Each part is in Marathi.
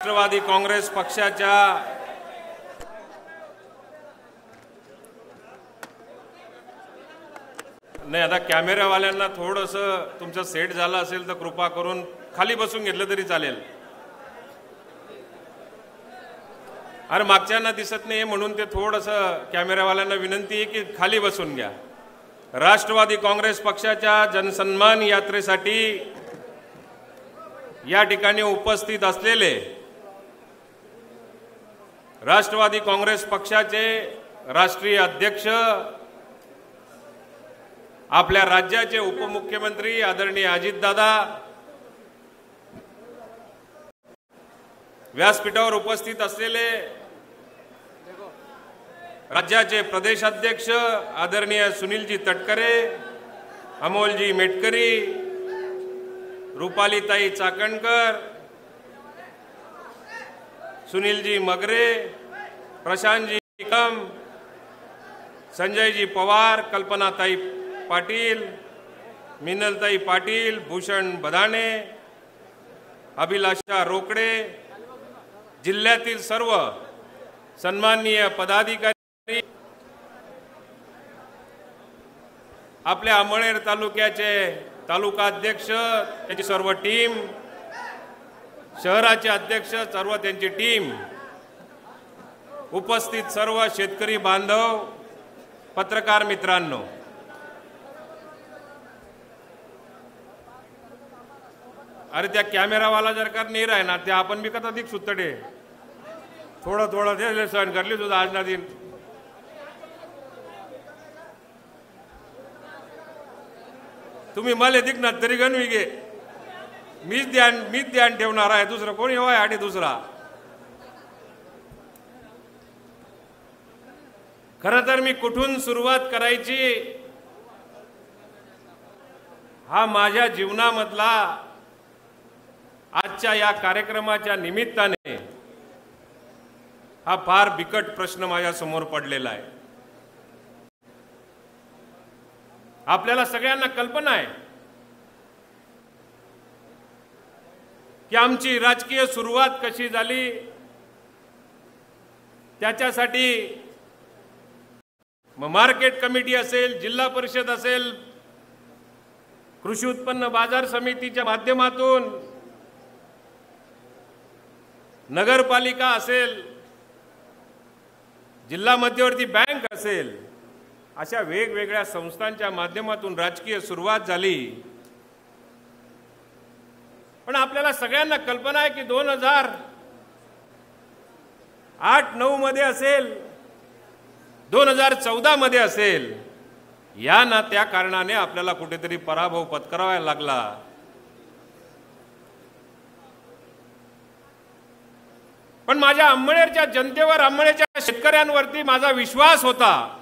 राष्ट्रवादी काँग्रेस पक्षाच्या नाही, आता कॅमेरावाल्यांना थोडंसं तुमचं सेट झालं असेल तर कृपा करून खाली बसून घेतलं तरी चालेल. अरे मागच्यांना दिसत नाही म्हणून ते थोडंसं कॅमेरावाल्यांना विनंती आहे की खाली बसून घ्या. राष्ट्रवादी काँग्रेस पक्षाच्या जनसन्मान यात्रेसाठी या ठिकाणी उपस्थित असलेले राष्ट्रवादी काँग्रेस पक्षाचे राष्ट्रीय अध्यक्ष, आपल्या राज्याचे उपमुख्यमंत्री आदरणीय अजितदादा, व्यासपीठावर उपस्थित असलेले राज्याचे प्रदेशाध्यक्ष आदरणीय सुनीलजी तटकरे, अमोलजी मेटकरी, रुपालीताई चाकणकर, सुनीलजी मगरे, प्रशांतजी निकम, संजयजी पवार, कल्पनाताई पाटील, मिनलताई पाटील, भूषण बधाणे, अभिलाषा रोकडे, जिल्ह्यातील सर्व सन्माननीय पदाधिकारी, आपल्या अमळनेर तालुक्याचे तालुका अध्यक्ष, त्यांची सर्व टीम, शहराचे अध्यक्ष, सर्व त्यांची टीम, उपस्थित सर्व शेतकरी बांधव, पत्रकार मित्रांनो, अरे त्या कॅमेरावाला जर का नाही राहणार ते आपण बी कथा अधिक सुतडे थोडं थोडं ते सहन करली सुद्धा आज ना दिन. तुम्ही मला दिखणार तरी गणवी गे, मीच ध्यान ठेवणार आहे, दुसरं कोणी हवाय आठी दुसरा. खरं तर मी कुठून सुरुवात करायची हा माझ्या जीवनामधला आजच्या या कार्यक्रमाच्या निमित्ताने हा फार बिकट प्रश्न माझ्या समोर पडलेला आहे. आपल्याला सगळ्यांना कल्पना आहे की आमची राजकीय सुरुवात कशी झाली. त्याच्यासाठी मार्केट कमिटी असेल, जिल्हा परिषद असेल, कृषी उत्पन्न बाजार समितीच्या माध्यमातून नगरपालिका असेल, जिल्हा मध्यवर्ती बँक असेल, अशा वेगवेगळ्या संस्थांच्या माध्यमातून राजकीय सुरुवात झाली. पण आपल्याला सगळ्यांना कल्पना आहे की 2008-9 मध्ये असेल, 2014 मध्ये असेल, या ना त्या कारणाने आपल्याला कुठेतरी पराभव पत्करावा लागला. पण माझ्या अंमळनेरच्या जनतेवर, अंमळनेरच्या शेतकऱ्यांवरती माझा विश्वास होता.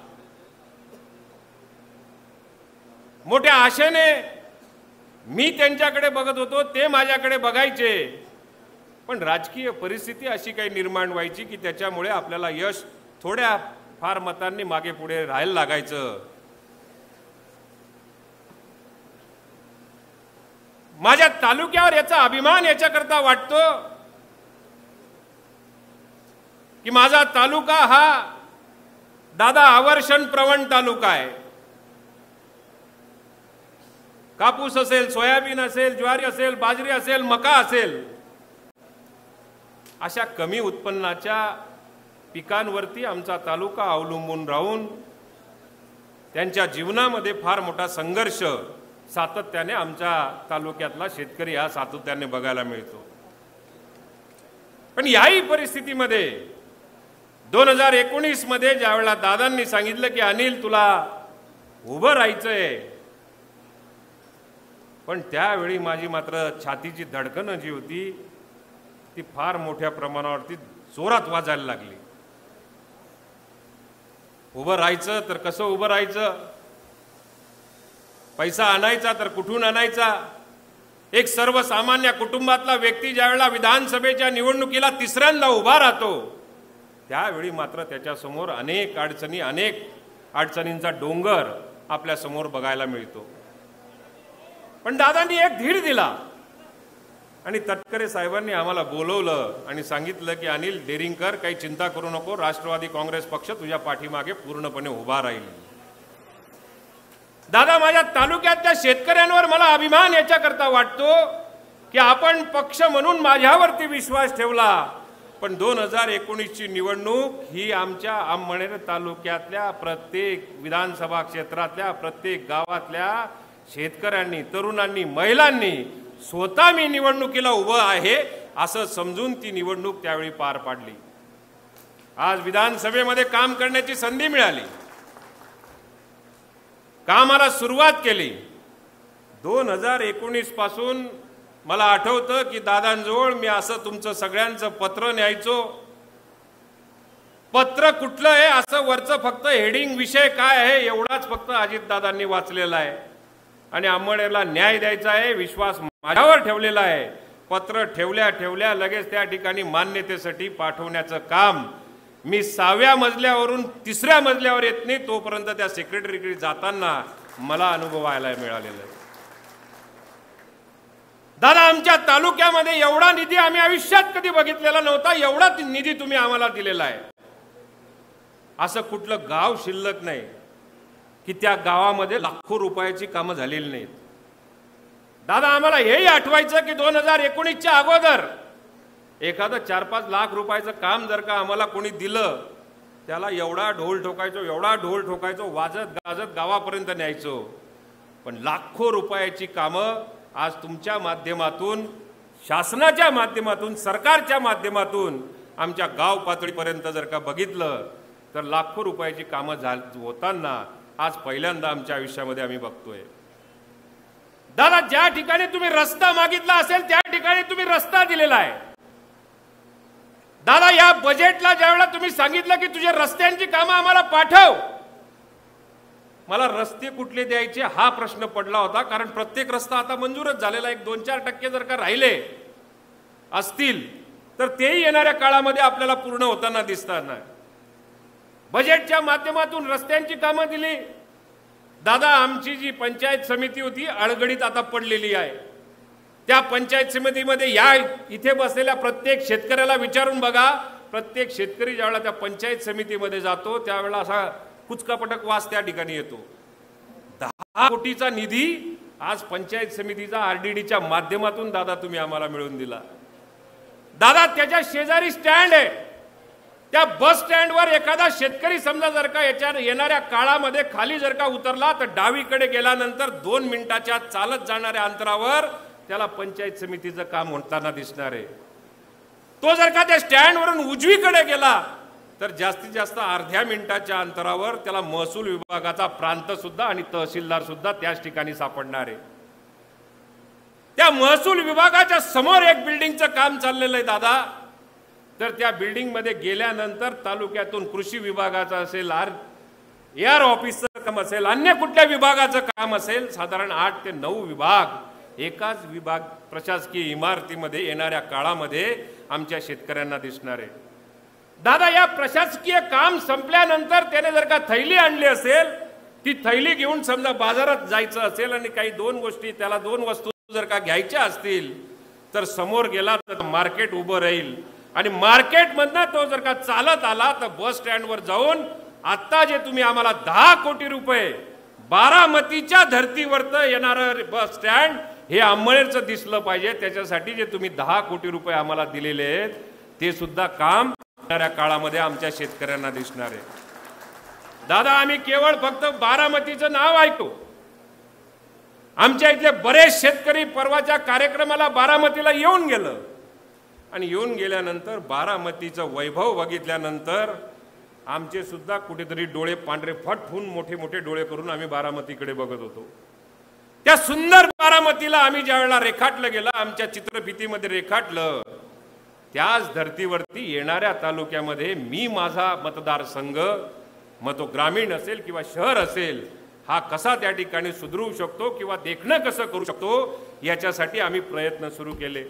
मोठ्या आशेने मी त्यांच्याकडे बघत होतो, ते माझ्याकडे बघायचे. पण राजकीय परिस्थिती अशी काही निर्माण व्हायची की त्याच्यामुळे आपल्याला यश थोड्या फार मतांनी मागे पुढे राहायला लागायचं. माझ्या तालुक्यावर याचा अभिमान याच्याकरता वाटतो की माझा तालुका हा दादा आवर्षण प्रवण तालुका आहे. कापूस असेल, सोयाबीन असेल, ज्वारी असेल, बाजरी असेल, मका असेल, अशा कमी उत्पन्नाच्या पिकांवरती आमचा तालुका अवलंबून राहून त्यांच्या जीवनामध्ये फार मोठा संघर्ष सातत्याने आमच्या तालुक्यातला शेतकरी हा सातत्याने बघायला मिळतो. पण याही परिस्थितीमध्ये 2019 मध्ये ज्यावेळेला दादांनी सांगितलं की अनिल तुला उभं राहायचंय, पण त्यावेळी माझी मात्र छातीची धडकन जी होती ती फार मोठ्या प्रमाणावरती जोरात वाजायला लागली. उभं राहायचं तर कसं उभं राहायचं, पैसा आणायचा तर कुठून आणायचा. एक सर्वसामान्य कुटुंबातला व्यक्ती ज्यावेळेला विधानसभेच्या निवडणुकीला तिसऱ्यांदा उभा राहतो त्यावेळी मात्र त्याच्यासमोर अनेक अडचणींचा डोंगर आपल्या समोर बघायला मिळतो. पण दादांनी एक धीर दिला. आणि तटकरे साहेबांनी आम्हाला बोलवलं आणि सांगितलं की अनिल डेरिंगकर, काही चिंता करू नको, राष्ट्रवादी काँग्रेस पक्ष तुझ्या पाठीमागे पूर्णपणे उभा राहील. दादा, माझ्या तालुक्यातल्या शेतकऱ्यांवर मला अभिमान याच्याकरता वाटतो की आपण पक्ष म्हणून माझ्यावरती विश्वास ठेवला, पण 2019ची निवडणूक ही आमच्या अंमळनेर तालुक्यातल्या प्रत्येक विधानसभा क्षेत्रातल्या प्रत्येक गावातल्या शेतकऱ्यांनी, तरुणांनी, महिलांनी स्वतः मी निवडणुकीला उभं आहे असं समजून ती निवडणूक त्यावेळी पार पाडली. आज विधानसभेमध्ये काम करण्याची संधी मिळाली, कामाला सुरुवात केली. 2019 पासून मला आठवतं की दादांजवळ मी असं तुमचं सगळ्यांचं पत्र न्यायचो. पत्र कुठलं आहे असं वरचं फक्त हेडिंग विषय काय आहे एवढाच फक्त अजितदादांनी वाचलेला आहे आणि अंमळनेरला न्याय द्यायचा आहे, विश्वास माझ्यावर ठेवलेला आहे. पत्र ठेवल्या ठेवल्या लगेच त्या ठिकाणी मान्यतेसाठी पाठवण्याचं काम मी 6व्या मजल्यावरून 3ऱ्या मजल्यावर येत नाही तोपर्यंत त्या सेक्रेटरीकडे जाताना मला अनुभवायला मिळालेला आहे. दादा, आमच्या तालुक्यामध्ये एवढा निधी आम्ही आयुष्यात कधी बघितलेला नव्हता, एवढा निधी तुम्ही आम्हाला दिलेला आहे. असं कुठलं गाव शिल्लक नाही की त्या गावामध्ये लाखो रुपयाची कामं झालेली नाहीत. दादा, आम्हाला हेही आठवायचं की 2019च्या अगोदर एखादं 4-5 लाख रुपयाचं काम जर का आम्हाला कोणी दिलं, त्याला एवढा ढोल ठोकायचो, वाजत गाजत गावापर्यंत न्यायचो. पण लाखो रुपयाची कामं आज तुमच्या माध्यमातून, शासनाच्या माध्यमातून, सरकारच्या माध्यमातून आमच्या गाव पातळीपर्यंत जर का बघितलं तर लाखो रुपयाची कामं होताना आज पहिल्यांदा आमच्या आयुष्यामध्ये आम्ही बघतोय. दादा, ज्या ठिकाणी तुम्ही रस्ता मागितला असेल त्या ठिकाणी तुम्ही रस्ता दिलेला आहे. दादा, या बजेटला ज्यावेळेला तुम्ही सांगितलं की तुझ्या रस्त्यांची कामं आम्हाला पाठव, मला रस्ते कुठले द्यायचे हा प्रश्न पडला होता. कारण प्रत्येक रस्ता आता मंजूरच झालेला, 1-2-4% जर का राहिले असतील तर तेही येणाऱ्या काळामध्ये आपल्याला पूर्ण होताना दिसताना. बजेटच्या माध्यमातून रस्त्यांची कामं दिली. दादा, आमची जी पंचायत समिती होती अडगडीत आता पडलेली आहे. त्या पंचायत समितीमध्ये या इथे बसलेल्या प्रत्येक शेतकऱ्याला विचारून बघा, प्रत्येक शेतकरी ज्यावेळेला त्या पंचायत समितीमध्ये जातो त्यावेळेला असा कुचकापटक वास त्या ठिकाणी येतो. 10 कोटीचा निधी आज पंचायत समितीचा आरडीडीच्या माध्यमातून दादा तुम्ही आम्हाला मिळवून दिला. दादा, त्याच्या शेजारी स्टँड आहे, त्या बस स्टँडवर एखादा शेतकरी समजा जर का येणाऱ्या काळामध्ये खाली जर का उतरला तर डावीकडे गेल्यानंतर 2 मिनिटाच्या चालत जाणाऱ्या अंतरावर त्याला पंचायत समितीचं काम होताना दिसणार आहे. तो जर का त्या स्टँडवरून उजवीकडे गेला तर जास्तीत जास्त अर्ध्या मिनिटाच्या अंतरावर त्याला महसूल विभागाचा प्रांत सुद्धा आणि तहसीलदार सुद्धा त्याच ठिकाणी सापडणार आहे. त्या महसूल विभागाच्या समोर एक बिल्डिंगचं काम चाललेलं आहे दादा. तर त्या बिल्डिंग मध्ये गेल्यानंतर तालुक्यातून कृषी विभागाचं असेल, एआर ऑफिसचं काम असेल, अन्य कुठल्या विभागाचं काम असेल, साधारण 8 ते 9 विभाग एकाच विभाग प्रशासकीय इमारतीमध्ये येणाऱ्या काळामध्ये आमच्या शेतकऱ्यांना दिसणार आहे. दादा, या प्रशासकीय काम संपल्यानंतर त्याने जर का थैली आणली असेल, ती थैली घेऊन समजा बाजारात जायचं असेल आणि काही 2 गोष्टी त्याला 2 वस्तू जर का घ्यायच्या असतील तर समोर गेला तर मार्केट उभं राहील आणि मार्केटमधनं तो जर का चालत आला तर बस स्टँडवर जाऊन आता जे तुम्ही आम्हाला 10 कोटी रुपये बारामतीच्या धर्तीवरतं येणारं बस स्टँड हे अंमळनेरचं दिसलं पाहिजे, त्याच्यासाठी जे तुम्ही 10 कोटी रुपये आम्हाला दिलेले आहेत ते सुद्धा काम येणाऱ्या काळामध्ये आमच्या शेतकऱ्यांना दिसणार आहे. दादा, आम्ही केवळ फक्त बारामतीचं नाव ऐकतो. आमच्या इथले बरेच शेतकरी परवाच्या कार्यक्रमाला बारामतीला येऊन गेलं आणि येऊन गेल्यानंतर बारामतीचं वैभव बघितल्यानंतर आमचे सुद्धा कुठेतरी डोळे पांढरे फट होऊन मोठे मोठे डोळे करून आम्ही बारामतीकडे बघत होतो. त्या सुंदर बारामतीला आम्ही ज्या वेळेला रेखाटलं गेलं, आमच्या चित्रफितीमध्ये रेखाटलं, त्याच धर्तीवरती येणाऱ्या तालुक्यामध्ये मी माझा मतदारसंघ, मग तो ग्रामीण असेल किंवा शहर असेल, हा कसा त्या ठिकाणी सुधरू शकतो किंवा देखणं कसं करू शकतो याच्यासाठी आम्ही प्रयत्न सुरू केले.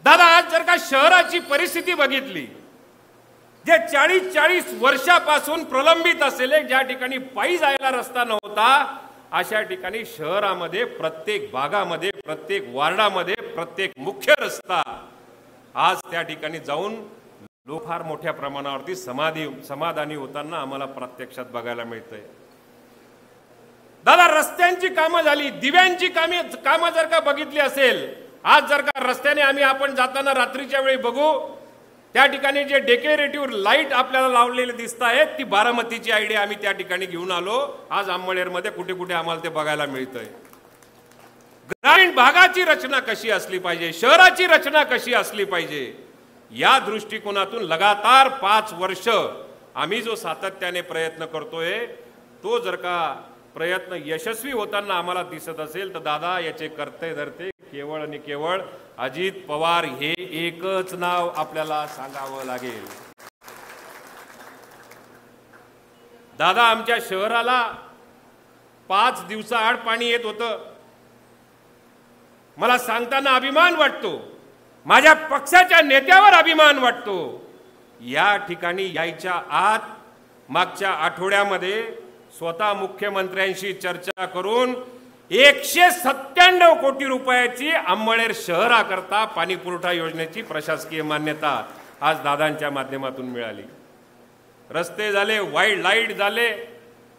दादा, आज जर का शहराची परिस्थिती बघितली, जे 40-40 वर्षापासून प्रलंबित असलेले, ज्या ठिकाणी पायी जायला रस्ता नव्हता, अशा ठिकाणी शहरामध्ये प्रत्येक भागामध्ये, प्रत्येक वार्डामध्ये, प्रत्येक मुख्य रस्ता आज त्या ठिकाणी जाऊन लोक फार मोठ्या प्रमाणावरती समाधानी होताना आम्हाला प्रत्यक्षात बघायला मिळतंय। दादा, रस्त्यांची कामं झाली, दिव्यांची कामं जर का बघितली असेल, आज जर का रस्त्याने आपण जाताना रात्रीच्या वेळी बघू, त्या ठिकाणी जे डेकोरेटिव्ह लाईट आपल्याला लावलेले दिसत आहेत, ती बारामतीची आयडिया आम्ही त्या ठिकाणी घेऊन आलो। आज अंमळनेरमध्ये कुठे कुठे आम्हाला ते बघायला मिळतंय। ग्रामीण भागाची रचना कशी असली पाहिजे, शहराची रचना कशी असली पाहिजे, या दृष्टिकोनातून लगातार 5 वर्ष आम्ही जो सातत्याने प्रयत्न करतोय, तो जर का प्रयत्न यशस्वी होताना आम्हाला दिसत असेल तर दादा, याचे कर्ते धरते केवळ आणि केवळ अजित पवार हे एकच नाव आपल्याला सांगावं लागेल। दादा, आमच्या शहराला 5 दिवसाआड पाणी येत होतं। मला सांगताना अभिमान वाटतो, माझ्या पक्षाच्या नेत्यावर अभिमान वाटतो। या ठिकाणी यायच्या आत मागच्या आठवड्यामध्ये स्वतः मुख्यमंत्र्यांशी चर्चा करून 197 कोटी रुपयाची अंमळनेर शहराकरता पाणी पुरवठा योजनेची प्रशासकीय मान्यता आज दादांच्या माध्यमातून मिळाली। रस्ते झाले, वाईड लाईट झाले,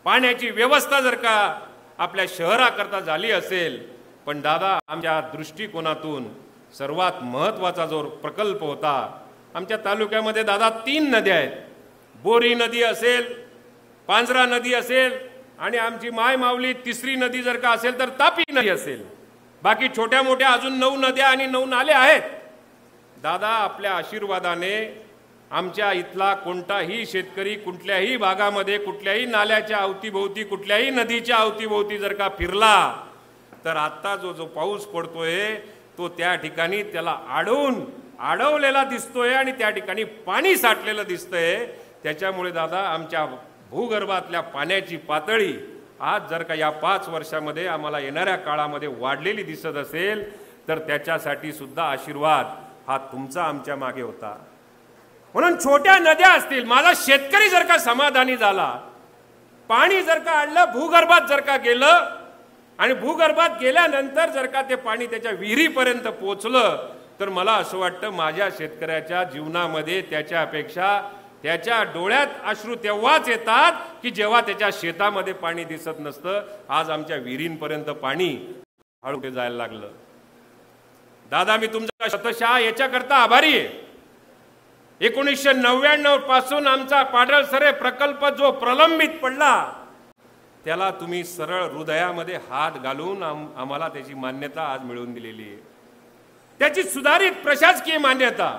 पाण्याची व्यवस्था जर का आपल्या शहराकरता झाली असेल, पण दादा, आमच्या दृष्टिकोनातून सर्वात महत्त्वाचा जो प्रकल्प होता, आमच्या तालुक्यामध्ये दादा 3 नद्या आहेत। बोरी नदी असेल, पांजरा नदी असेल, आणि आमची माय माऊली तिसरी नदी जर का असेल तर तापी नदी असेल। बाकी छोट्या मोठ्या अजून 9 नद्या आणि 9 नाले आहेत। दादा, आपल्या आशीर्वादाने आमच्या इथला कोणताही शेतकरी कुठल्याही भागामध्ये, कुठल्याही नाल्याच्या अवतीभोवती, कुठल्याही नदीच्या अवतीभोवती जर का फिरला तर आता जो पाऊस पडतोय तो त्या ठिकाणी त्याला अडवलेला दिसतोय आणि त्या ठिकाणी पाणी साठलेलं दिसतंय। त्याच्यामुळे दादा, आमच्या भूगर्भातल्या पाण्याची पातळी आज जर का या 5 वर्षामध्ये आम्हाला येणाऱ्या काळामध्ये वाढलेली दिसत असेल तर त्याच्यासाठी सुद्धा आशीर्वाद हा तुमचा आमच्या मागे होता। म्हणून छोट्या नद्या असतील, माझा शेतकरी जर का समाधानी झाला, पाणी जर का आणलं, भूगर्भात जर का गेलं आणि भूगर्भात गेल्यानंतर जर का ते पाणी त्याच्या विहिरीपर्यंत पोहोचलं, तर मला असं वाटतं माझ्या शेतकऱ्याच्या जीवनामध्ये त्याच्या अपेक्षा त्याच्या डोळ्यात अश्रू तेव्हाच येतात की जेव्हा त्याच्या शेतामध्ये पाणी दिसत नसतं। आज आमच्या विहिरींपर्यंत पाणी हळूहळू जायला लागलं। दादा, मी तुमचा शतशः याच्याकरता आभारी आहे। 1999 पासून आमचा पाडळसरे प्रकल्प जो प्रलंबित पडला, त्याला तुम्ही सरळ हृदयामध्ये हात घालून आम्हाला त्याची मान्यता आज मिळवून दिलेली आहे। त्याची सुधारित प्रशासकीय मान्यता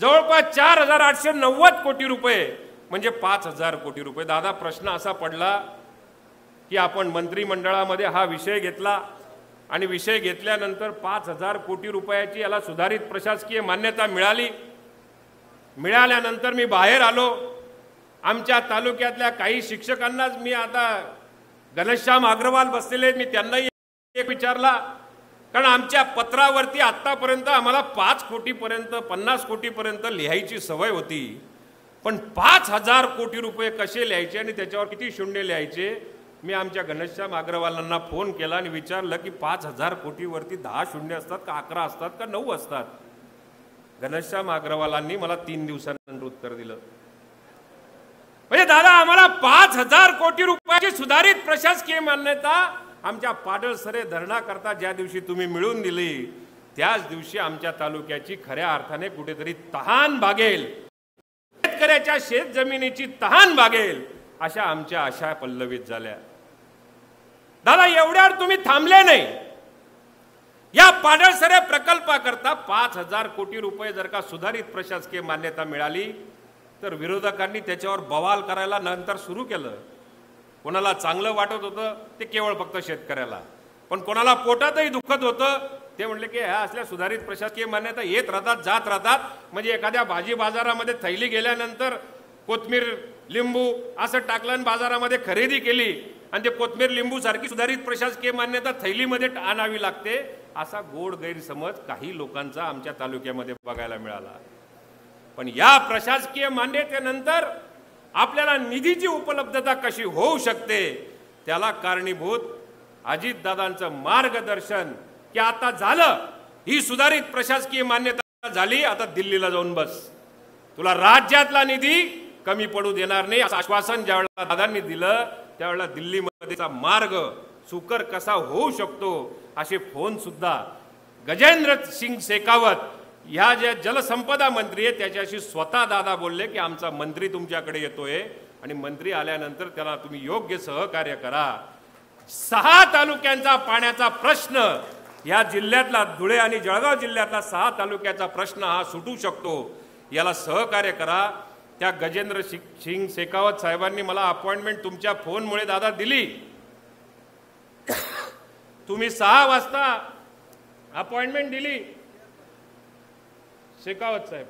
जवळपास 4890 कोटी रुपये, म्हणजे 5000 कोटी रुपये। दादा, प्रश्न असा पडला की आपण मंत्रिमंडळामध्ये हा विषय घेतला आणि विषय घेतल्यानंतर 5000 कोटी रुपयाची याला सुधारित प्रशासकीय मान्यता मिळाली। मिळाल्यानंतर मी बाहेर आलो, आमच्या तालुक्यातल्या काही शिक्षकांनाच मी आता घनश्याम अग्रवाल बसलेले, मी त्यांनाही एक विचारला, कारण आमच्या पत्रावरती आतापर्यंत आम्हाला 5 कोटीपर्यंत 50 कोटीपर्यंत लिहायची सवय होती, पण 5000 कोटी रुपये कसे लिहायचे आणि त्याच्यावर किती शून्य लिहायचे। मी आमच्या घनश्याम अग्रवालांना फोन केला आणि विचारलं की 5000 कोटीवरती 10 शून्य असतात का, 11 असतात का, 9 असतात? घनश्याम अग्रवालांनी मला 3 दिवसानंतर उत्तर दिलं। म्हणजे दादा, आम्हाला 5000 कोटी रुपयाची सुधारित प्रशासकीय मान्यता आमच्या पाडळसरे धरणाकरता ज्या दिवशी तुम्ही मिळवून दिली, त्याच दिवशी आमच्या तालुक्याची खऱ्या अर्थाने कुठेतरी तहान भागेल, शेतकऱ्याच्या शेत जमिनीची तहान भागेल, अशा आमच्या आशा पल्लवित झाल्या। दादा, एवढ्यावर तुम्ही थांबले नाही। या पाडळसरे प्रकल्पाकरता 5000 कोटी रुपये जर का सुधारित प्रशासकीय मान्यता मिळाली तर विरोधकांनी त्याच्यावर बवाल करायला नंतर सुरू केलं। कोणाला चांगलं वाटत होतं ते केवळ फक्त शेतकऱ्याला, पण कोणाला पोटातही दुखत होतं ते म्हणले की ह्या असल्या सुधारित प्रशासकीय मान्यता येत राहतात, जात राहतात, म्हणजे एखाद्या भाजी बाजारामध्ये थैली गेल्यानंतर कोथमीर लिंबू असं टाकलं बाजारामध्ये खरेदी केली आणि ते कोथमीर लिंबू सारखी सुधारित प्रशासकीय मान्यता थैलीमध्ये आणावी लागते, असा गोड गैरसमज काही लोकांचा आमच्या तालुक्यामध्ये बघायला मिळाला। पण या प्रशासकीय मान्यतेनंतर आपल्याला निधीची उपलब्धता कशी होऊ शकते त्याला कारणीभूत अजितदादांचं मार्गदर्शन की आता झालं, ही सुधारित प्रशासकीय मान्यता झाली, आता दिल्लीला जाऊन बस, तुला राज्यातला निधी कमी पडू देणार नाही असं आश्वासन ज्यावेळेला दादांनी दिलं त्यावेळेला दिल्लीमध्येचा मार्ग सुकर कसा होऊ शकतो असे फोन सुद्धा गजेंद्र सिंग शेखावत ह्या ज्या जलसंपदा मंत्री आहे त्याच्याशी स्वतः दादा बोलले की आमचा मंत्री तुमच्याकडे येतोय आणि मंत्री आल्यानंतर त्याला तुम्ही योग्य सहकार्य करा। 6 तालुक्यांचा पाण्याचा प्रश्न या जिल्ह्यातला, धुळे आणि जळगाव जिल्ह्यातला 6 तालुक्याचा प्रश्न हा सुटू शकतो, याला सहकार्य करा। त्या गजेंद्र सिंग शेखावत साहेबांनी मला अपॉइंटमेंट तुमच्या फोनमुळे दादा दिली, तुम्ही 6 वाजता अपॉइंटमेंट दिली शेखावत साहेब,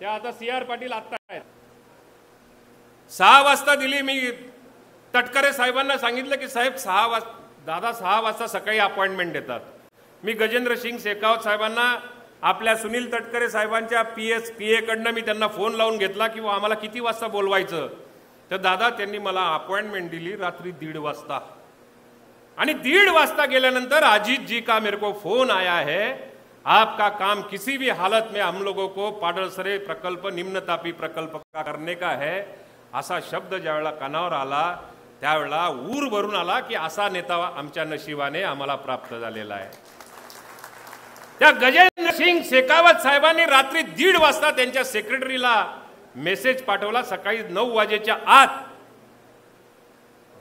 त्या आता CR पाटील आता आहेत, 6 वाजता दिली। मी तटकरे साहेबांना सांगितलं की साहेब 6 वाजता, दादा 6 वाजता सकाळी अपॉइंटमेंट देतात। मी गजेंद्र सिंग शेखावत साहेबांना आपल्या सुनील तटकरे साहेबांच्या PA कडनं मी त्यांना फोन लावून घेतला की आम्हाला किती वाजता बोलवायचं, तर दादा त्यांनी मला अपॉइंटमेंट दिली रात्री 1:30 वाजता। आणि 1:30 वाजता गेल्यानंतर अजीत जी का मेरे को फोन आया है, आपका काम किसी भी हालत में हम लोगों को पाडळसरे प्रकल्प निम्न तापी प्रकल्प का करने का है, असा शब्द ज्यावेळेला कानावर आला त्यावेळेला ऊर भरून आला की असा नेता आमच्या नशिबाने आम्हाला प्राप्त झालेला आहे। त्या गजेंद्र सिंग शेखावत साहेबांनी रात्री 1:30 वाजता त्यांच्या सेक्रेटरीला मेसेज पाठवला, सकाळी 9 वाजेच्या आत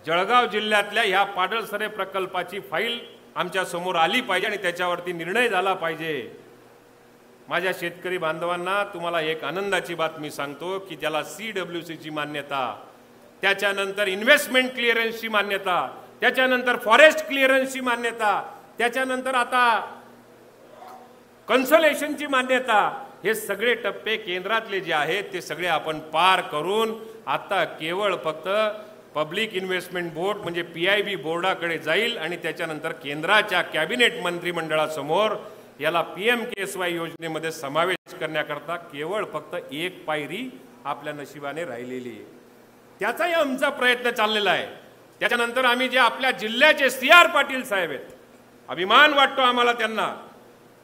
जळगाव जिल्ह्यातल्या ह्या पाडळसरे प्रकल्पाची फाईल आमच्या समोर आली पाहिजे आणि त्याच्यावरती निर्णय झाला पाहिजे। माझ्या शेतकरी बांधवांना तुम्हाला एक आनंदाची बातमी सांगतो की ज्याला CWC ची मान्यता, त्याच्यानंतर इन्व्हेस्टमेंट क्लिअरन्सची मान्यता, त्याच्यानंतर फॉरेस्ट क्लिअरन्सची मान्यता, त्याच्यानंतर आता कन्सोलेशनची मान्यता, हे सगळे टप्पे केंद्रातले जे आहेत ते सगळे आपण पार करून आता केवळ फक्त पब्लिक इन्व्हेस्टमेंट बोर्ड म्हणजे PIB बोर्डाकडे जाईल आणि त्याच्यानंतर केंद्राच्या कॅबिनेट मंत्रिमंडळासमोर याला PMKSY योजनेमध्ये समावेश करण्याकरता केवळ फक्त एक पायरी आपल्या नशिबाने राहिलेली आहे। त्याचाही आमचा प्रयत्न चाललेला आहे। त्याच्यानंतर आम्ही जे आपल्या जिल्ह्याचे CR पाटील साहेब आहेत, अभिमान वाटतो आम्हाला त्यांना,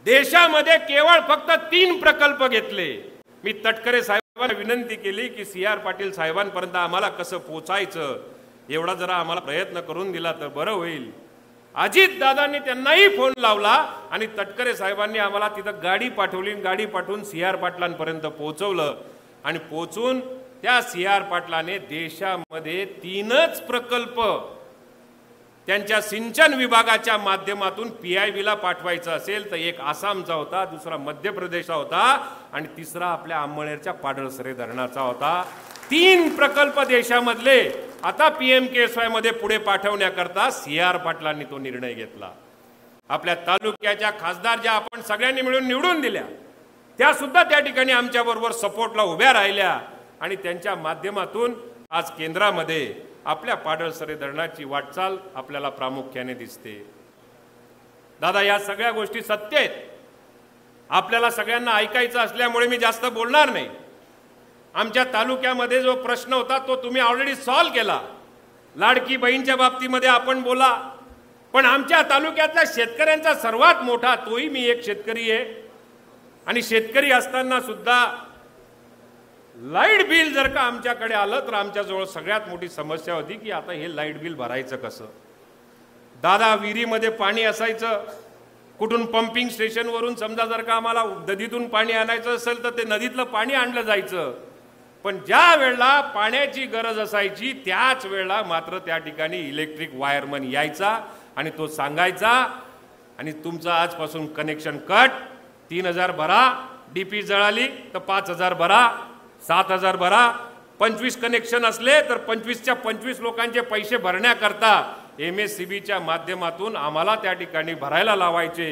देशामध्ये केवळ फक्त 3 प्रकल्प घेतले। मी तटकरे साहेबांना विनंती केली की CR पाटील साहेबांपर्यंत आम्हाला कसं पोचायचं एवढा जरा आम्हाला प्रयत्न करून दिला तर बरं होईल। अजित दादांनी त्यांनाही फोन लावला आणि तटकरे साहेबांनी आम्हाला तिथं गाडी पाठवली, गाडी पाठवून CR पाटलांपर्यंत पोहोचवलं आणि पोहोचून त्या CR पाटलाने देशामध्ये 3च प्रकल्प त्यांच्या सिंचन विभागाच्या माध्यमातून PIBला पाठवायचा असेल तर एक आसामचा होता, दुसरा मध्य प्रदेशचा होता आणि तिसरा आपल्या अंमळनेरच्या पाडळसरे धरणाचा होता। 3 प्रकल्प देशामधले आता PMKSY मध्ये पुढे पाठवण्याकरता CR पाटलांनी तो निर्णय घेतला। आपल्या तालुक्याच्या खासदार ज्या आपण सगळ्यांनी मिळून निवडून दिल्या त्या सुद्धा त्या ठिकाणी आमच्या बरोबर सपोर्टला उभ्या राहिल्या आणि त्यांच्या माध्यमातून आज केंद्रामध्ये आपल्या पाडळसरे धरणाची वाटचाल आपल्याला प्रामुख्याने दिसते। दादा या सगळ्या गोष्टी सत्य आहेत, आपल्याला सगळ्यांना ऐकायचं असल्यामुळे मी जास्त बोलणार नाही। आमच्या तालुक्यामध्ये जो प्रश्न होता तो तुम्ही ऑलरेडी सॉल्व्ह केला, लाडकी बहीणच्या बाबतीमध्ये आपण बोला, पण आमच्या तालुक्यातल्या शेतकऱ्यांचा सर्वात मोठा, तोही मी एक शेतकरी आहे आणि शेतकरी असताना सुद्धा लाईट बिल जर का आमच्याकडे आलं तर आमच्याजवळ सगळ्यात मोठी समस्या होती की आता हे लाईट बिल भरायचं कसं। दादा विहिरीमध्ये पाणी असायचं, कुठून पंपिंग स्टेशनवरून समजा जर का आम्हाला नदीतून पाणी आणायचं असेल तर ते नदीतलं पाणी आणलं जायचं, पण ज्या वेळेला पाण्याची गरज असायची त्याच वेळेला मात्र त्या ठिकाणी इलेक्ट्रिक वायरमन यायचा आणि तो सांगायचा आणि तुमचं आजपासून कनेक्शन कट, 3000 भरा, DP जळाली तर 5000 भरा, 7000 भरा, 25 कनेक्शन असले तर 25च्या 25 लोकांचे पैसे भरण्याकरता MSCBच्या माध्यमातून आम्हाला त्या ठिकाणी भरायला लावायचे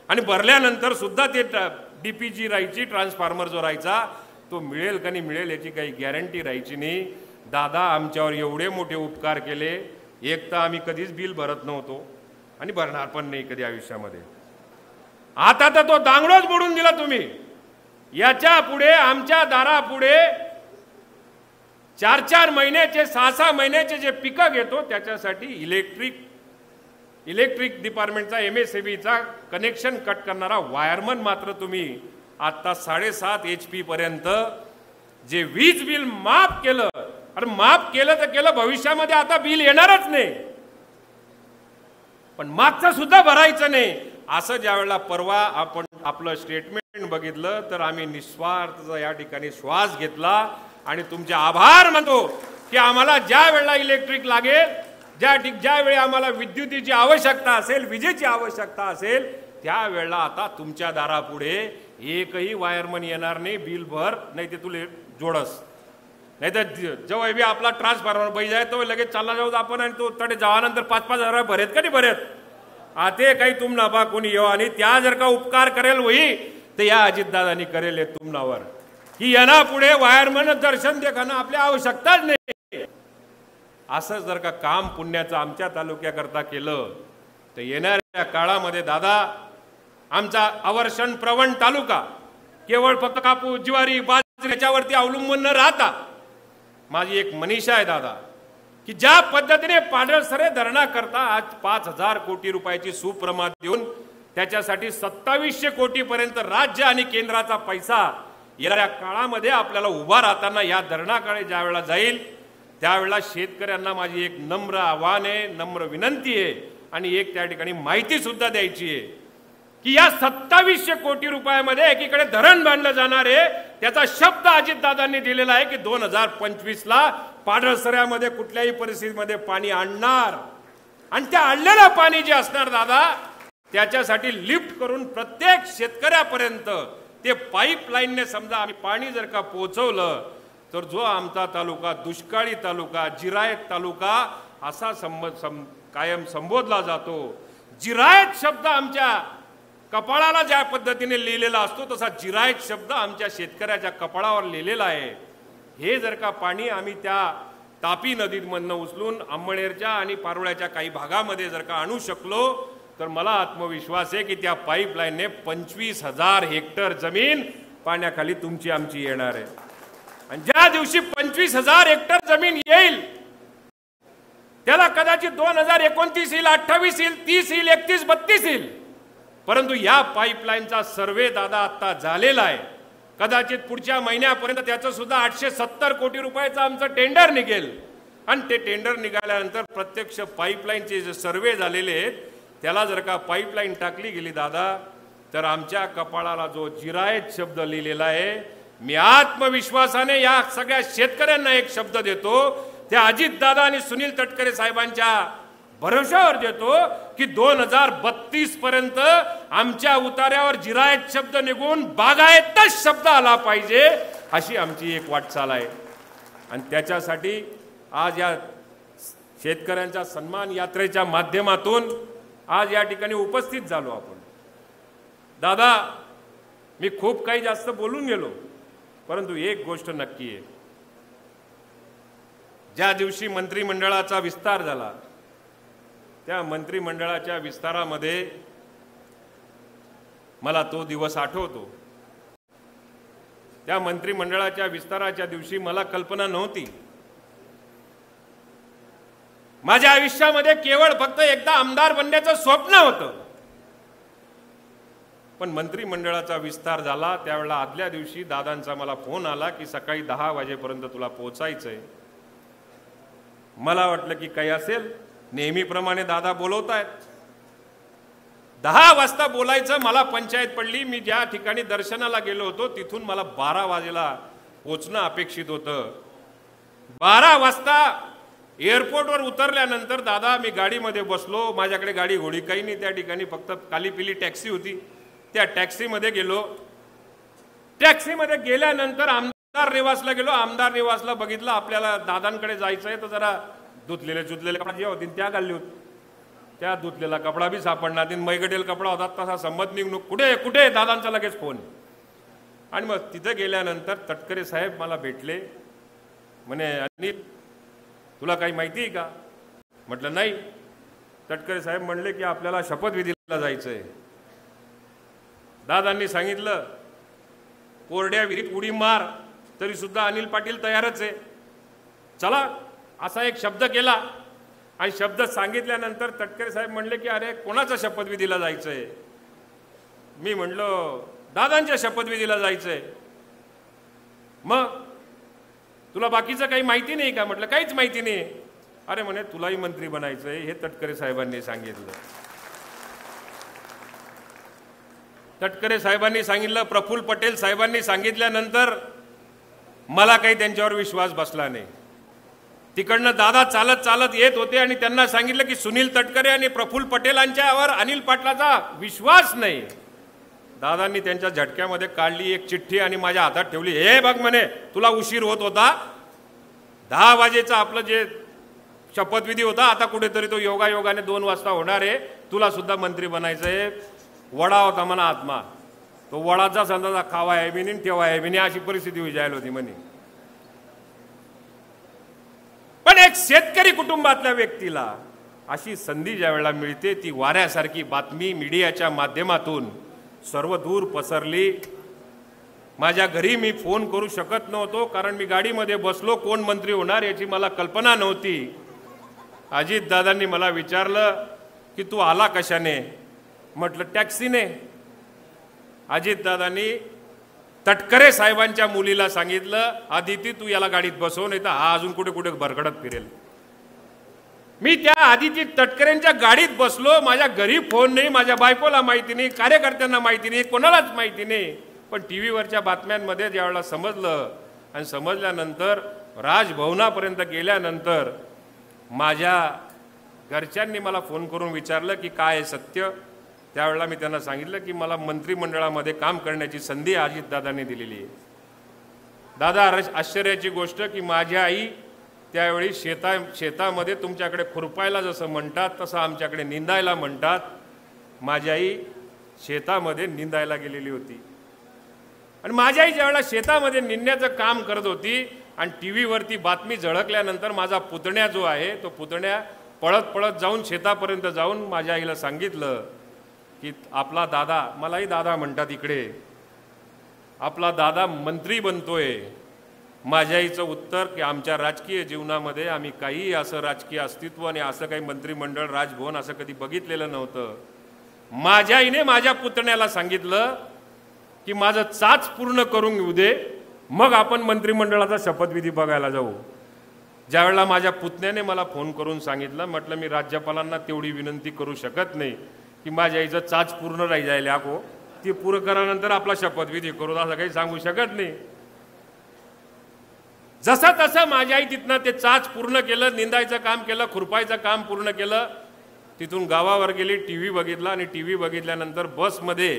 आणि भरल्यानंतर सुद्धा ते DP जी राहायची, ट्रान्सफॉर्मर जो राहायचा तो मिळेल का नाही मिळेल याची काही गॅरंटी राहायची नाही। दादा आमच्यावर एवढे मोठे उपकार केले, एक तर आम्ही कधीच बिल भरत नव्हतो आणि भरणार पण नाही कधी आयुष्यामध्ये, आता तर तो दांगडोच बुडून दिला तुम्ही। याच्या पुढे आमच्या दारापुढे 4-4 महिन्याचे 6-6 महिन्याचे जे पिकं घेतो त्याच्यासाठी इलेक्ट्रिक डिपार्टमेंटचा MSEBीचा कनेक्शन कट करणारा वायरमन मात्र तुम्ही आता 7.5 HP पर्यंत जे वीज बिल माफ केलं, अरे माफ केलं तर केलं, भविष्यामध्ये आता बिल येणारच नाही, पण मागचं सुद्धा भरायचं नाही असं ज्यावेळेला परवा आपण आपलं स्टेटमेंट बघितलं तर आम्ही निस्वार्थ या ठिकाणी श्वास घेतला आणि तुमचे आभार मानतो की आम्हाला ज्या वेळेला इलेक्ट्रिक लागेल, ज्या वेळी आम्हाला विद्युतीची आवश्यकता असेल, विजेची आवश्यकता असेल, त्या वेळेला आता तुमच्या दारापुढे एकही वायरमन येणार नाही, बिल भर नाही ते तुले जोडस, नाही तर जेव्हा बी आपला ट्रान्सफॉर्मर बही जाय तो लगेच चालला जाऊ आपण आणि तो तडे जावानंतर 5-5 हजार भरेत का नाही भरेत, आते काही तुम नफा कोणी येऊ आणि त्या जर का उपकार करेल वही तर या अजितदादांनी करेल तुमनावर की यांना पुढे वायरमन दर्शन देखाना आपल्या आवश्यकताच नाही. असं जर का काम पुण्याचं आमच्या तालुक्याकरता केलं तर येणाऱ्या काळामध्ये दादा आमचा अवर्षण प्रवण तालुका केवळ फक्त कापूस, ज्वारी, बाजरी याच्यावरती अवलंबून न राहता माझी एक मनीषा आहे दादा की ज्या पद्धतीने पांढरसरे धरणाकरता आज 5,000 कोटी रुपयाची सुप्रमाद देऊन त्याच्यासाठी 2700 कोटीपर्यंत राज्य आणि केंद्राचा पैसा येणाऱ्या काळामध्ये आपल्याला उभा राहताना या धरणाकडे ज्या वेळेला जाईल त्यावेळेला शेतकऱ्यांना माझी एक नम्र आव्हान आहे, नम्र विनंती आहे आणि एक त्या ठिकाणी माहिती सुद्धा द्यायची आहे की या 2700 कोटी रुपयामध्ये एकीकडे धरण बांधलं जाणार आहे, त्याचा शब्द अजितदादांनी दिलेला आहे की 2025ला पांढरसऱ्यामध्ये कुठल्याही परिस्थितीमध्ये पाणी आणणार आणि त्या आणलेलं पाणी जे असणार दादा त्याच्यासाठी लिफ्ट करून प्रत्येक शेतकऱ्यापर्यंत ते पाईपलाईनने समजा आम्ही पाणी जर का पोहोचवलं तर जो आमचा तालुका दुष्काळी तालुका, जिरायत तालुका असा कायम संबोधला जातो. जिरायत शब्द आमच्या कपाळाला ज्या पद्धतीने लिहिलेला असतो तसा जिरायत शब्द आमच्या शेतकऱ्याच्या कपाळावर लिहिलेला आहे. हे जर का पाणी आम्ही त्या तापी नदीमधनं उचलून अंमळनेरच्या आणि पारोळ्याच्या काही भागामध्ये जर का आणू शकलो तर मला आत्मविश्वास आहे की त्या पाईपलाईनने 25,000 हेक्टर जमीन पाण्याखाली तुमची आमची येणार आहे आणि ज्या दिवशी 25,000 हेक्टर जमीन येईल त्याला कदाचित 2029 येईल, 28 येईल, 30 येईल, 31, 32 येईल, परंतु या पाईपलाईनचा सर्वे दादा आता झालेला आहे. कदाचित पुढच्या महिन्यापर्यंत त्याचं सुद्धा 870 कोटी रुपयाचं आमचं टेंडर निघेल आणि ते टेंडर निघाल्यानंतर प्रत्यक्ष पाईपलाईनचे जे सर्वे झालेले आहेत त्याला जर का पाईपलाईन टाकली गेली दादा तर आमच्या कपाळाला जो जिरायत शब्द लिहिलेला आहे मी आत्मविश्वासाने या सगळ्या शेतकऱ्यांना एक शब्द देतो, त्या अजितदादा आणि सुनील तटकरे साहेबांच्या भरोशावर देतो की 2032 पर्यंत आमच्या उतार्यावर जिरायत शब्द निघून बागायतच शब्द आला पाहिजे अशी आमची एक वाटचाल आहे आणि त्याच्यासाठी आज या शेतकऱ्यांच्या सन्मान यात्रेच्या माध्यमातून आज या ठिकाणी उपस्थित झालो आपण. दादा मी खूप काही जास्त बोलून गेलो परंतु एक गोष्ट नक्की आहे, ज्या दिवशी मंत्रिमंडळाचा विस्तार झाला त्या मंत्रिमंडळाच्या विस्तारामध्ये मला तो दिवस आठवतो. त्या मंत्रिमंडळाच्या विस्ताराच्या दिवशी मला कल्पना नव्हती. माझ्या आयुष्यामध्ये केवळ फक्त एकदा आमदार बनण्याचं स्वप्न होतं, पण मंत्रिमंडळाचा विस्तार झाला त्यावेळेला आदल्या दिवशी दादांचा मला फोन आला की सकाळी 10 वाजेपर्यंत तुला पोहोचायचंय. मला वाटलं की काही असेल, नेहमीप्रमाणे दादा बोलवतायत. 10 वाजता बोलायचं मला पंचायत पडली. मी ज्या ठिकाणी दर्शनाला गेलो होतो तिथून मला 12 वाजेला पोहोचणं अपेक्षित होतं. 12 वाजता एअरपोर्टवर उतरल्यानंतर दादा मी गाडीमध्ये बसलो, माझ्याकडे गाडी घोडी काही नाही, त्या ठिकाणी फक्त कालीपिली टॅक्सी होती. त्या टॅक्सीमध्ये गेलो. टॅक्सीमध्ये गेल्यानंतर आमदार निवासला गेलो. आमदार निवासला बघितलं आपल्याला दादांकडे जायचं आहे तर जरा धुतलेले कपडा जे होते त्या घालले होते, त्या धुतलेला कपडा बी सापडणार तीन मैगडेल कपडा होता तसा संमत निघून कुठे कुठे दादांचा लगेच फोन. आणि मग तिथं गेल्यानंतर तटकरे साहेब मला भेटले. म्हणे अनिल तुला काही माहिती आहे का? म्हटलं नाही. तटकरे साहेब म्हणले की आपल्याला शपथविधीला जायचंय. दादांनी सांगितलं कोरड्या विहिरीत उडी मार तरी सुद्धा अनिल पाटील तयारच आहे. चला असा एक शब्द केला आणि शब्द सांगितल्यानंतर तटकरे साहेब म्हणले की अरे कोणाचा शपथविधीला जायचंय? मी म्हणलो दादांच्या शपथविधीला जायचंय. मग तुला बाकीचं काही माहिती नाही का? म्हटलं काहीच माहिती नाही. अरे म्हणे तुलाही मंत्री बनायचंय हे तटकरे साहेबांनी सांगितलं. तटकरे साहेबांनी सांगितलं, प्रफुल्ल पटेल साहेबांनी सांगितल्यानंतर मला काही त्यांच्यावर विश्वास बसला नाही. तिकडनं दादा चालत चालत येत होते आणि त्यांना सांगितलं की सुनील तटकरे आणि प्रफुल्ल पटेलांच्यावर अनिल पाटलाचा विश्वास नाही. दादांनी त्यांच्या झटक्यामध्ये काढली एक चिठ्ठी आणि माझ्या हातात ठेवली. हे बघ म्हणे तुला उशीर होत होता, 10 वाजेचा आपलं जे शपथविधी होता आता कुठेतरी तो योगायोगाने 2 वाजता होणार आहे. तुला सुद्धा मंत्री बनायचंय. वडा होता म्हणा आत्मा, तो वडाचा संदाचा खावा आहे बिनी ठेवा आहे बिनी अशी परिस्थिती विजायला होती म्हणे. पण एक शेतकरी कुटुंबातल्या व्यक्तीला अशी संधी ज्या वेळेला मिळते ती वाऱ्यासारखी बातमी मीडियाच्या माध्यमातून सर्व दूर पसरली. माझ्या घरी मी फोन करू शकत नव्हतो कारण मी गाडीमध्ये बसलो. कोण मंत्री होणार याची मला कल्पना नव्हती. अजित दादांनी मला विचारलं की तू आला कशाने? म्हटलं टॅक्सीने. अजित दादांनी तटकरे साहेबांच्या मुलीला सांगितलं आदिती तू याला गाडीत बसव नाही तर हा अजून कुठे कुठे भरकटत फिरेल. मी त्या आदिती तटकरेंच्या गाडीत बसलो. माझ्या घरी फोन नाही, माझ्या बायकोला माहिती नाही, कार्यकर्त्यांना माहिती नाही, कोणालाच माहिती नाही. पण टीव्हीवरच्या बातम्यांमध्ये ज्यावेळेला समजलं आणि समजल्यानंतर राजभवनापर्यंत गेल्यानंतर माझ्या घरच्यांनी मला फोन करून विचारलं की काय आहे सत्य. त्यावेळेला मी त्यांना सांगितलं की मला मंत्रिमंडळामध्ये काम करण्याची संधी अजितदादांनी दिलेली आहे. दादा आश्चर्याची गोष्ट की माझी आई त्यावेळी शेतामध्ये तुमच्याकडे खुरपायला जसं म्हणतात तसं आमच्याकडे निंदायला म्हणतात. माझी आई शेतामध्ये निंदायला गेलेली होती आणि माझी आई ज्यावेळेला शेतामध्ये निंदण्याचं काम करत होती आणि टीव्हीवरती बातमी झळकल्यानंतर माझा पुतण्या जो आहे तो पुतण्या पळत पळत जाऊन शेतापर्यंत जाऊन माझ्या आईला सांगितलं की आपला दादा, मलाही दादा म्हणतात इकडे, आपला दादा मंत्री बनतोय. माझ्या आईचं उत्तर की आमच्या राजकीय जीवनामध्ये आम्ही काही असं राजकीय अस्तित्व आणि असं काही मंत्रिमंडळ राजभवन असं कधी बघितलेलं नव्हतं. माझ्या आईने माझ्या पुतण्याला सांगितलं की माझं चाच पूर्ण करून घेऊ दे मग आपण मंत्रिमंडळाचा शपथविधी बघायला जाऊ. ज्यावेळेला माझ्या पुतण्याने मला फोन करून सांगितलं, म्हटलं मी राज्यपालांना तेवढी विनंती करू शकत नाही की माझ्या आईचं चाच पूर्ण राही जायला को ती पूर्ण करानंतर आपला शपथविधी करू असं काही सांगू शकत नाही. जसं तसं माझ्या आई तिथनं ते चाच पूर्ण केलं, निंदायचं काम केलं, खुरपायचं काम पूर्ण केलं. तिथून गावावर गेली, टीव्ही बघितला आणि टीव्ही बघितल्यानंतर बसमध्ये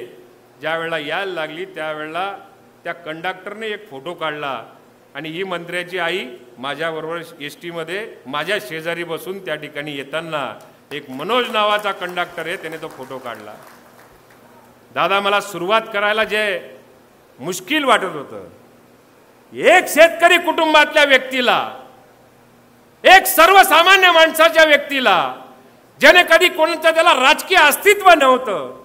ज्या वेळेला यायला लागली त्यावेळेला त्या कंडक्टरने एक फोटो काढला आणि ही मंत्र्याची आई माझ्याबरोबर एस टीमध्ये माझ्या शेजारी बसून त्या ठिकाणी येताना एक मनोज नावाचा कंडक्टर आहे त्याने तो फोटो काढला. दादा मला सुरुवात करायला जे मुश्किल वाटत होतं, एक शेतकरी कुटुंबातल्या व्यक्तीला, एक सर्वसामान्य माणसाच्या व्यक्तीला ज्याने कधी कोणतं त्याला राजकीय अस्तित्व नव्हतं,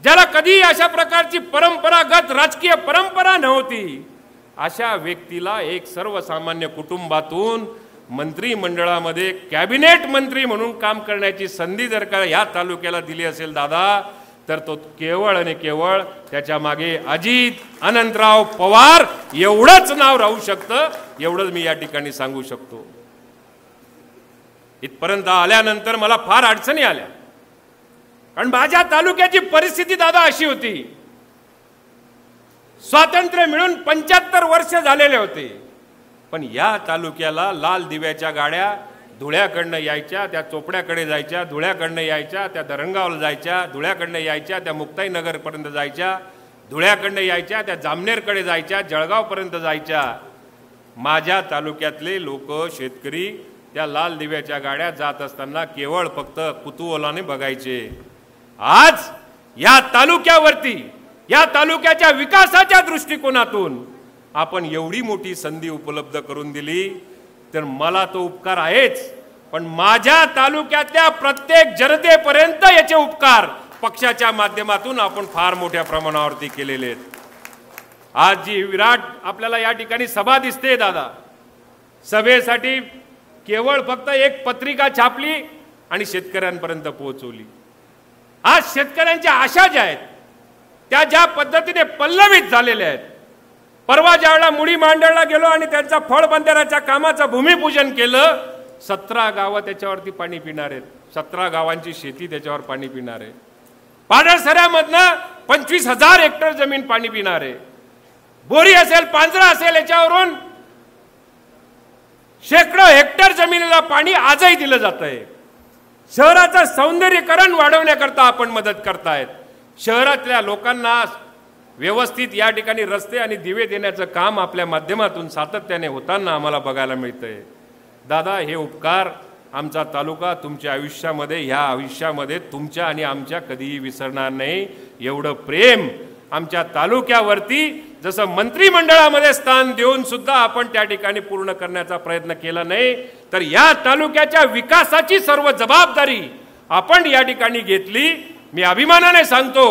ज्याला कधी अशा प्रकारची परंपरागत राजकीय परंपरा नव्हती, अशा व्यक्तीला एक सर्वसामान्य कुटुंबातून मंत्रिमंडळामध्ये कॅबिनेट मंत्री म्हणून काम करण्याची संधी जर का या तालुक्याला दिली असेल दादा तर तो केवळ आणि केवळ त्याच्या मागे अजित अनंतराव पवार एवढंच नाव राहू शकतं. एवढंच मी या ठिकाणी सांगू शकतो. इथपर्यंत आल्यानंतर मला फार अडचणी आल्या कारण माझ्या तालुक्याची परिस्थिती दादा अशी होती, स्वातंत्र्य मिळून 75 वर्ष झालेले होते पण या तालुक्याला लाल दिव्याच्या गाड्या धुळ्याकडनं यायच्या, त्या चोपड्याकडे जायच्या, धुळ्याकडनं यायच्या, त्या धरणगावला जायच्या, धुळ्याकडनं यायच्या, त्या मुक्ताईनगरपर्यंत जायच्या, धुळ्याकडनं यायच्या, त्या जामनेरकडे जायच्या, जळगावपर्यंत जायच्या. माझ्या तालुक्यातले लोक शेतकरी त्या लाल दिव्याच्या गाड्या जात असताना केवळ फक्त कुतूहलाने बघायचे. आज या तालुक्यावरती, या तालुक्याच्या विकासाच्या दृष्टिकोनातून आपण एवढी मोठी संधी उपलब्ध करून दिली तर मला तो उपकार आहेच, पण माझ्या तालुक्यातल्या प्रत्येक जनतेपर्यंत याचे उपकार पक्षाच्या माध्यमातून आपण फार मोठ्या प्रमाणावरती केलेले आहेत. आज जी विराट आपल्याला या ठिकाणी सभा दिसते दादा, सभेसाठी केवळ फक्त एक पत्रिका छापली आणि शेतकऱ्यांपर्यंत पोहोचवली। आज शेतकऱ्यांच्या आशा ज्या आहेत त्या ज्या पद्धतीने पल्लवित झालेल्या आहेत। परवा ज्यावेळेला मुडी मांडळला गेलो आणि त्यांचा फळबंधाऱ्याच्या कामाचं भूमिपूजन केलं, 17 गावं त्याच्यावरती पाणी पिणार आहेत, 17 गावांची शेती त्याच्यावर पाणी पिणार आहे। पाडळसऱ्यामधनं 25,000 हेक्टर जमीन पाणी पिणार आहे। बोरी असेल, पांजरा असेल, याच्यावरून शेकडो हेक्टर जमिनीला पाणी आजही दिलं जात आहे। शहराचं सौंदर्यीकरण वाढवण्याकरता आपण मदत करतायत। शहरातल्या लोकांना व्यवस्थित या ठिकाणी रस्ते आणि दिवे देण्याचं काम आपल्या माध्यमातून सातत्याने होताना आम्हाला बघायला मिळतंय। दादा, हे उपकार आमचा तालुका तुमच्या आयुष्यामध्ये, ह्या आयुष्यामध्ये तुमच्या आणि आमच्या कधीही विसरणार नाही। एवढं प्रेम आमच्या तालुक्यावरती जसं मंत्रिमंडळामध्ये स्थान देऊन सुद्धा आपण त्या ठिकाणी पूर्ण करण्याचा प्रयत्न केला नाही, तर या तालुक्याच्या विकासाची सर्व जबाबदारी आपण या ठिकाणी घेतली। मी अभिमानाने सांगतो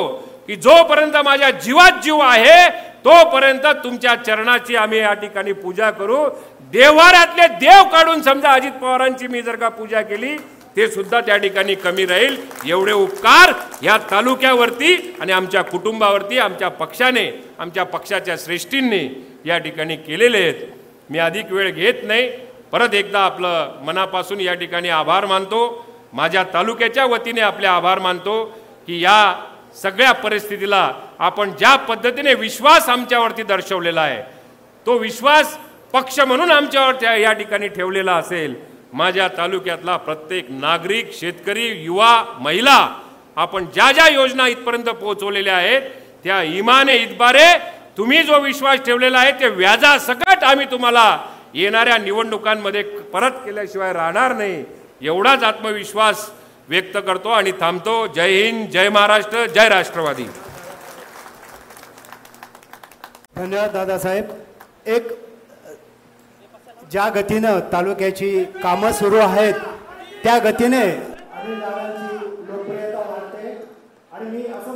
की जोपर्यंत माझ्या जीवात जीव आहे तोपर्यंत तुमच्या चरणाची आम्ही या ठिकाणी पूजा करू। देवारातले देव काढून समजा अजित पवारांची मी जर का पूजा केली ते सुद्धा त्या ठिकाणी कमी राहील। एवढे उपकार या तालुक्यावरती आणि आमच्या कुटुंबावरती आमच्या पक्षाने, आमच्या पक्षाच्या श्रेष्ठींनी या ठिकाणी केलेले आहेत। मी अधिक वेळ घेत नाही, परत एकदा आपलं मनापासून या ठिकाणी आभार मानतो। माझ्या तालुक्याच्या वतीने आपले आभार मानतो की या सगळ्या परिस्थितीला आपण ज्या पद्धतीने विश्वास आमच्यावरती दर्शवलेला आहे, तो विश्वास पक्ष म्हणून आमच्यावर या ठिकाणी ठेवलेला असेल। माझ्या तालुक्यातला प्रत्येक नागरिक, शेतकरी, युवा, महिला, आपण ज्या ज्या योजना इथपर्यंत पोहोचवलेल्या आहेत त्या इमाने इतबारे तुम्ही जो विश्वास ठेवलेला आहे ते व्याजासकट आम्ही तुम्हाला येणाऱ्या निवडणुकांमध्ये परत केल्याशिवाय राहणार नाही, एवढाच आत्मविश्वास व्यक्त करतो आणि थांबतो। जय हिंद, जय महाराष्ट्र, जय राष्ट्रवादी। धन्यवाद दादासाहेब। एक ज्या गतीनं तालुक्याची कामं सुरू आहेत त्या गतीने